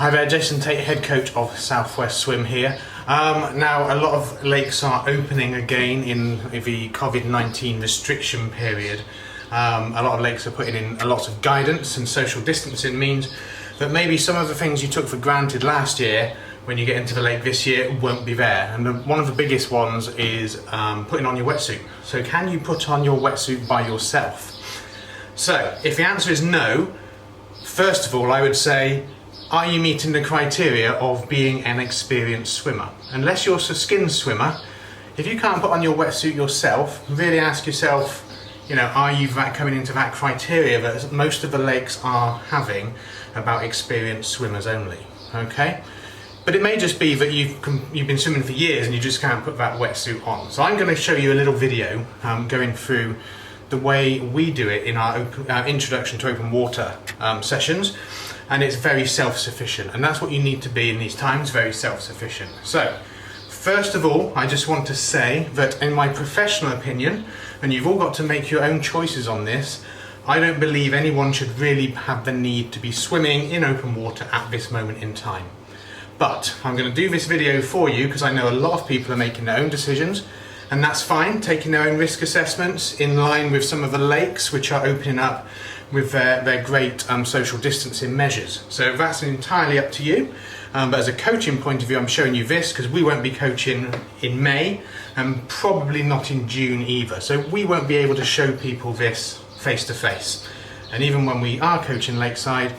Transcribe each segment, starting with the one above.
Hi there, Jason Tate, head coach of Southwest Swim here. Now a lot of lakes are opening again in the COVID-19 restriction period. A lot of lakes are putting in a lot of guidance, and social distancing means that maybe some of the things you took for granted last year, when you get into the lake this year, won't be there. And one of the biggest ones is putting on your wetsuit. So can you put on your wetsuit by yourself? So if the answer is no, first of all I would say, are you meeting the criteria of being an experienced swimmer? Unless you're a skin swimmer, if you can't put on your wetsuit yourself, really ask yourself, are you coming into that criteria that most of the lakes are having about experienced swimmers only, okay? But it may just be that you've been swimming for years and you just can't put that wetsuit on. So I'm going to show you a little video going through the way we do it in our introduction to open water sessions. And it's very self-sufficient, and that's what you need to be in these times, very self-sufficient. So, first of all, I just want to say that in my professional opinion, and you've all got to make your own choices on this, I don't believe anyone should really have the need to be swimming in open water at this moment in time. But I'm going to do this video for you because I know a lot of people are making their own decisions, and that's fine, taking their own risk assessments in line with some of the lakes which are opening up with their great social distancing measures. So that's entirely up to you. But as a coaching point of view, I'm showing you this because we won't be coaching in May and probably not in June either. So we won't be able to show people this face to face. And even when we are coaching lakeside,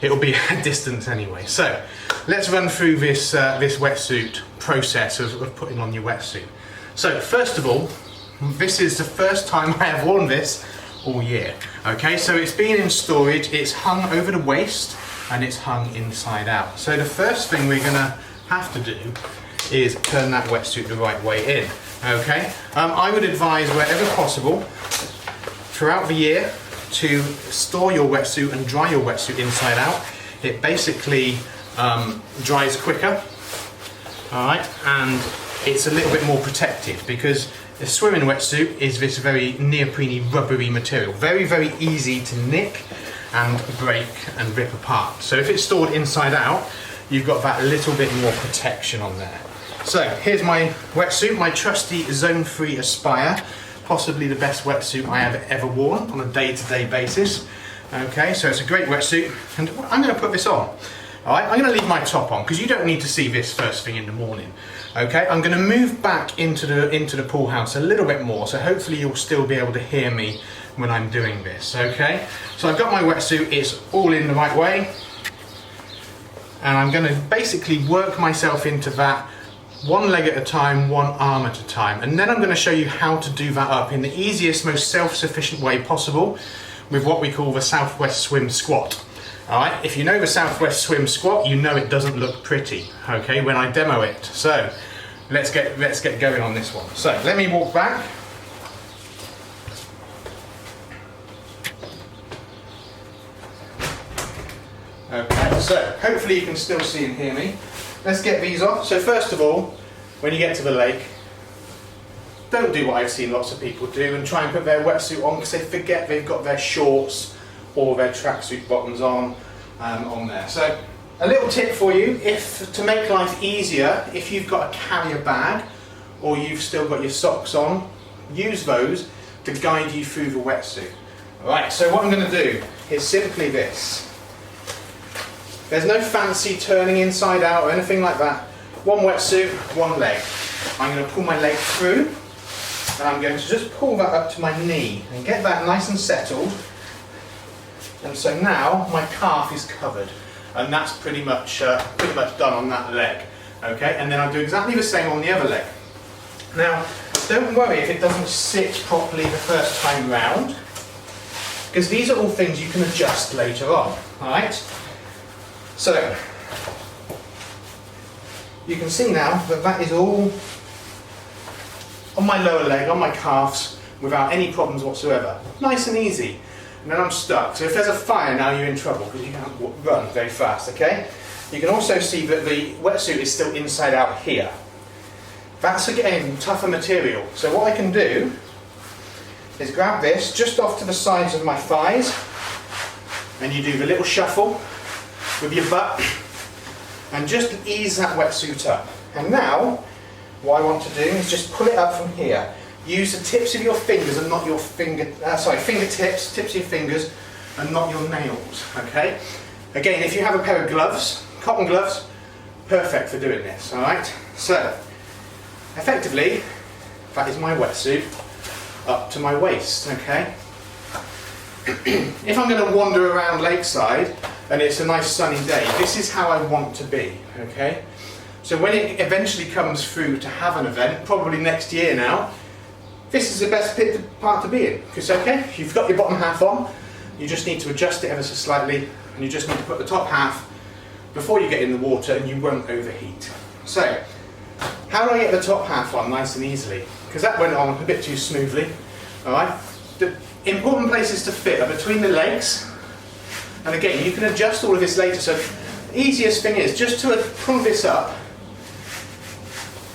it'll be a distance anyway. So let's run through this wetsuit process of putting on your wetsuit. So first of all, this is the first time I have worn this all year. Okay, so it's been in storage, it's hung over the waist and it's hung inside out. So the first thing we're gonna have to do is turn that wetsuit the right way in. Okay, I would advise wherever possible throughout the year to store your wetsuit and dry your wetsuit inside out. It basically dries quicker, all right, and it's a little bit more protected because the swimming wetsuit is this very neoprene rubbery material. Very, very easy to nick and break and rip apart. So if it's stored inside out, you've got that little bit more protection on there. So here's my wetsuit, my trusty Zone 3 Aspire, possibly the best wetsuit I have ever worn on a day-to-day basis. Okay, so it's a great wetsuit, and I'm going to put this on. All right, I'm going to leave my top on because you don't need to see this first thing in the morning. Okay, I'm going to move back into the pool house a little bit more, so hopefully you'll still be able to hear me when I'm doing this. Okay, so I've got my wetsuit, it's all in the right way, and I'm going to basically work myself into that one leg at a time, one arm at a time, and then I'm going to show you how to do that up in the easiest, most self-sufficient way possible with what we call the Southwest Swim Squat. Alright, if you know the Southwest Swim Squat, you know it doesn't look pretty, okay, when I demo it. So, let's get going on this one. So, let me walk back. Okay, so, hopefully you can still see and hear me. Let's get these off. So first of all, when you get to the lake, don't do what I've seen lots of people do and try and put their wetsuit on because they forget they've got their shorts or their tracksuit bottoms on there. So a little tip for you, to make life easier, if you've got a carrier bag or you've still got your socks on, use those to guide you through the wetsuit. Alright, so what I'm going to do is simply this. There's no fancy turning inside out or anything like that. One wetsuit, one leg. I'm going to pull my leg through and I'm going to just pull that up to my knee and get that nice and settled. And so now my calf is covered, and that's pretty much done on that leg. Okay, and then I'll do exactly the same on the other leg. Now, don't worry if it doesn't sit properly the first time round, because these are all things you can adjust later on. All right. So you can see now that that is all on my lower leg, on my calves, without any problems whatsoever. Nice and easy. And then I'm stuck. So if there's a fire now, you're in trouble because you can't run very fast, okay? You can also see that the wetsuit is still inside out here. That's again tougher material. So what I can do is grab this just off to the sides of my thighs, and you do the little shuffle with your butt and just ease that wetsuit up. And now, what I want to do is just pull it up from here. Use the tips of your fingers and not your fingertips, tips of your fingers and not your nails, okay? Again, if you have a pair of gloves, cotton gloves, perfect for doing this, all right? So, effectively, that is my wetsuit up to my waist, okay? If I'm going to wander around lakeside and it's a nice sunny day, this is how I want to be, okay? So when it eventually comes through to have an event, probably next year now, this is the best part to be in. Because, okay, you've got your bottom half on, you just need to adjust it ever so slightly, and you just need to put the top half before you get in the water and you won't overheat. So, how do I get the top half on nice and easily? Because that went on a bit too smoothly, alright? The important places to fit are between the legs, and again, you can adjust all of this later, so the easiest thing is just to pull this up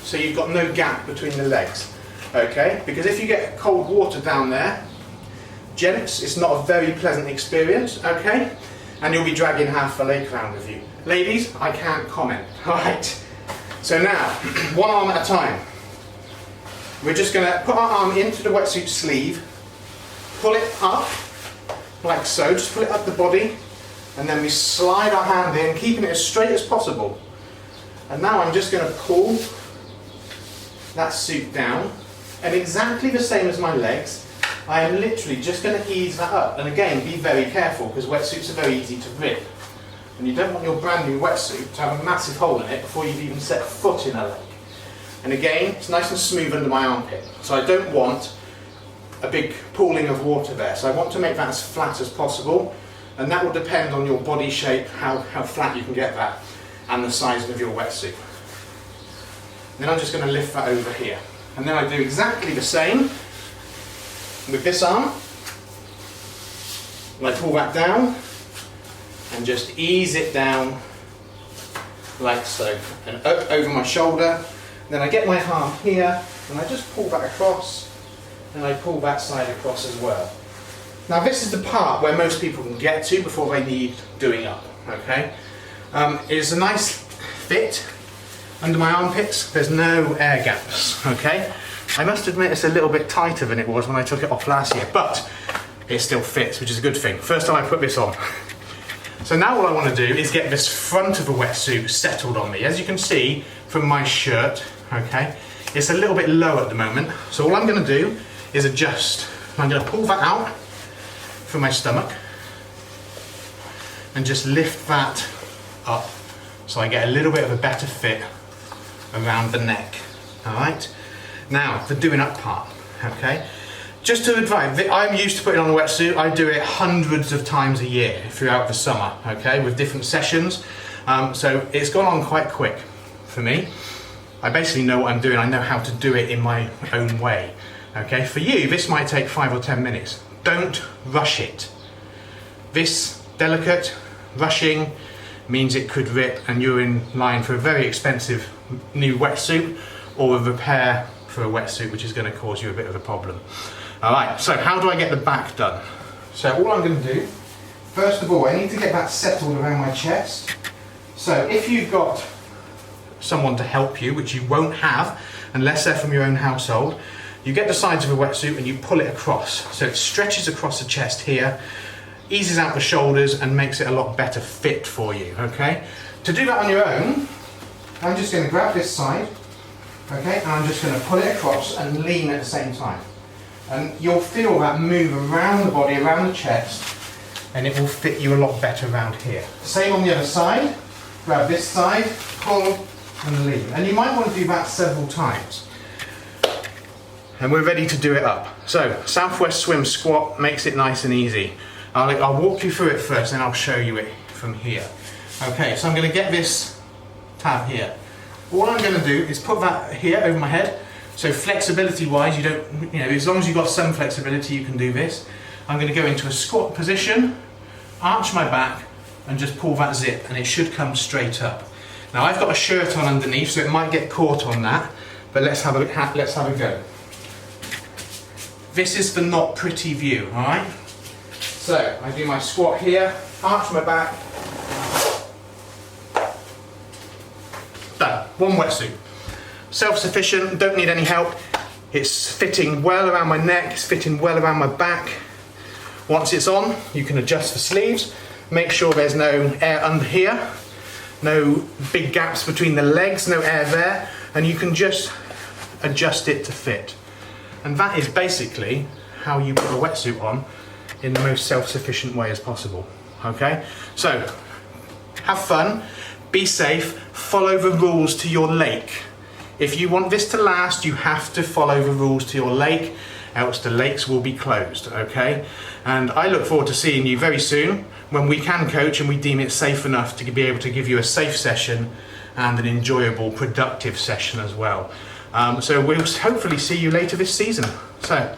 so you've got no gap between the legs, okay? Because if you get cold water down there, gents, it's not a very pleasant experience, okay? And you'll be dragging half the lake around with you. Ladies, I can't comment, alright? So now, one arm at a time. We're just going to put our arm into the wetsuit sleeve, pull it up, like so, just pull it up the body, and then we slide our hand in, keeping it as straight as possible. And now I'm just going to pull that suit down, and exactly the same as my legs, I am literally just going to ease that up. And again, be very careful, because wetsuits are very easy to rip. And you don't want your brand new wetsuit to have a massive hole in it before you've even set foot in a lake. And again, it's nice and smooth under my armpit. So I don't want a big pooling of water there. So I want to make that as flat as possible. And that will depend on your body shape, how flat you can get that, and the size of your wetsuit. Then I'm just going to lift that over here. And then I do exactly the same with this arm. And I pull that down and just ease it down like so. And up over my shoulder. Then I get my arm here and I just pull that across, and I pull that side across as well. Now this is the part where most people can get to before they need doing up, okay? It's a nice fit under my armpits. There's no air gaps, okay? I must admit it's a little bit tighter than it was when I took it off last year, but it still fits, which is a good thing. First time I put this on. So now what I want to do is get this front of the wetsuit settled on me. As you can see from my shirt, okay, it's a little bit low at the moment. So all I'm going to do is adjust. I'm going to pull that out from my stomach and just lift that up so I get a little bit of a better fit around the neck. Alright, now the doing up part, okay? Just to advise, I'm used to putting on a wetsuit. I do it hundreds of times a year throughout the summer, okay, with different sessions. So it's gone on quite quick for me. I basically know what I'm doing. I know how to do it in my own way, okay? For you, this might take 5 or 10 minutes. Don't rush it. This delicate rushing means it could rip and you're in line for a very expensive new wetsuit or a repair for a wetsuit, which is going to cause you a bit of a problem. Alright, so how do I get the back done? So all I'm going to do, first of all, I need to get that settled around my chest. So if you've got someone to help you, which you won't have unless they're from your own household, you get the sides of a wetsuit and you pull it across. So it stretches across the chest here, eases out the shoulders and makes it a lot better fit for you, okay? To do that on your own, I'm just going to grab this side, okay, and I'm just going to pull it across and lean at the same time. And you'll feel that move around the body, around the chest, and it will fit you a lot better around here. Same on the other side, grab this side, pull and lean. And you might want to do that several times. And we're ready to do it up. So, Southwest Swim squat makes it nice and easy. I'll walk you through it first and I'll show you it from here. Okay, so I'm going to get this tab here. All I'm going to do is put that here over my head. So flexibility wise, as long as you've got some flexibility, you can do this. I'm going to go into a squat position, arch my back, and just pull that zip, and it should come straight up. Now I've got a shirt on underneath, so it might get caught on that, but let's have a go. This is the not pretty view, alright? So I do my squat here, arch my back, one wetsuit. Self-sufficient, don't need any help. It's fitting well around my neck, it's fitting well around my back. Once it's on, you can adjust the sleeves. Make sure there's no air under here, no big gaps between the legs, no air there, and you can just adjust it to fit. And that is basically how you put a wetsuit on in the most self-sufficient way as possible. Okay? So, have fun, be safe, follow the rules to your lake. If you want this to last, you have to follow the rules to your lake, else the lakes will be closed, okay? And I look forward to seeing you very soon when we can coach and we deem it safe enough to be able to give you a safe session and an enjoyable, productive session as well. So we'll hopefully see you later this season. So,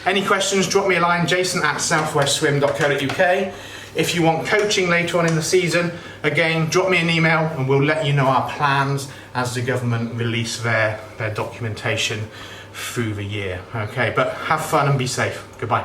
any questions, drop me a line, jason@southwestswim.co.uk. If you want coaching later on in the season, again, drop me an email and we'll let you know our plans as the government release their documentation through the year. Okay, but have fun and be safe. Goodbye.